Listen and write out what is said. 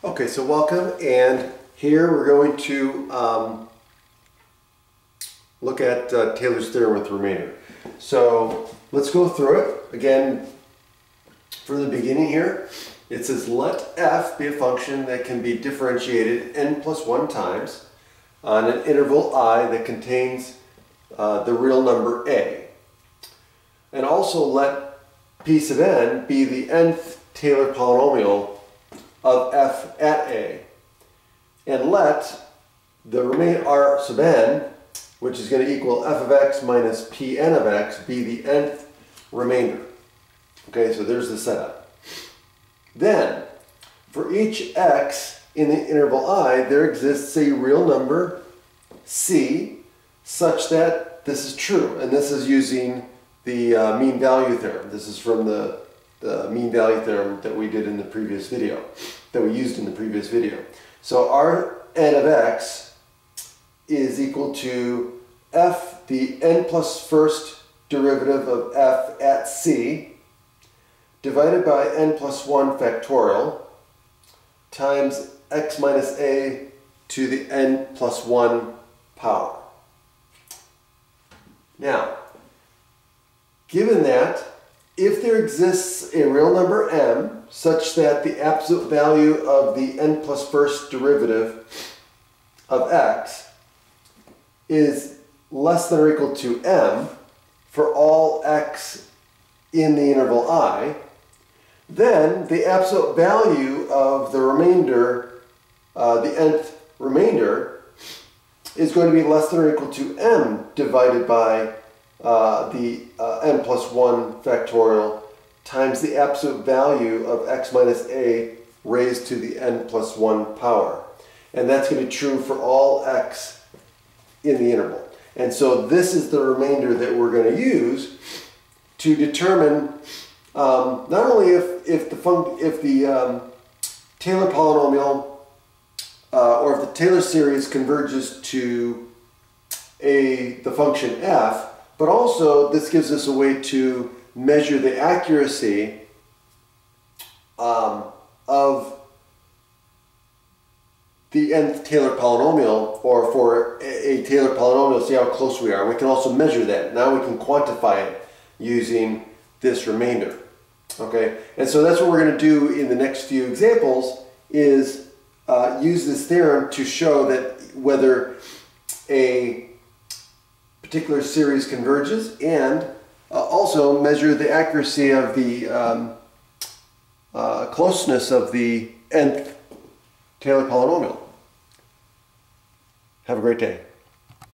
Okay, so welcome, and here we're going to look at Taylor's theorem with the remainder. So let's go through it. Again, from the beginning here, it says let f be a function that can be differentiated n plus 1 times on an interval I that contains the real number a. And also let p sub n be the nth Taylor polynomial of f at a, and let the remainder r sub n, which is going to equal f of x minus pn of x, be the nth remainder. Okay, so there's the setup. Then, for each x in the interval I, there exists a real number c such that this is true, and this is using the mean value theorem. This is from the mean value theorem that we did in the previous video, that we used in the previous video. So our n of x is equal to f, the n plus first derivative of f at c, divided by n plus 1 factorial, times x minus a to the n plus 1 power. Now, given that, if there exists a real number m such that the absolute value of the n plus first derivative of x is less than or equal to m for all x in the interval I, then the absolute value of the remainder, the nth remainder, is going to be less than or equal to m divided by the n plus 1 factorial times the absolute value of x minus a raised to the n plus 1 power. And that's going to be true for all x in the interval. And so this is the remainder that we're going to use to determine not only if the Taylor polynomial or if the Taylor series converges to the function f, but also this gives us a way to measure the accuracy of the nth Taylor polynomial, or for a Taylor polynomial, see how close we are. We can also measure that. Now we can quantify it using this remainder. Okay, and so that's what we're going to do in the next few examples, is use this theorem to show that whether a particular series converges, and also measure the accuracy of the closeness of the nth Taylor polynomial. Have a great day.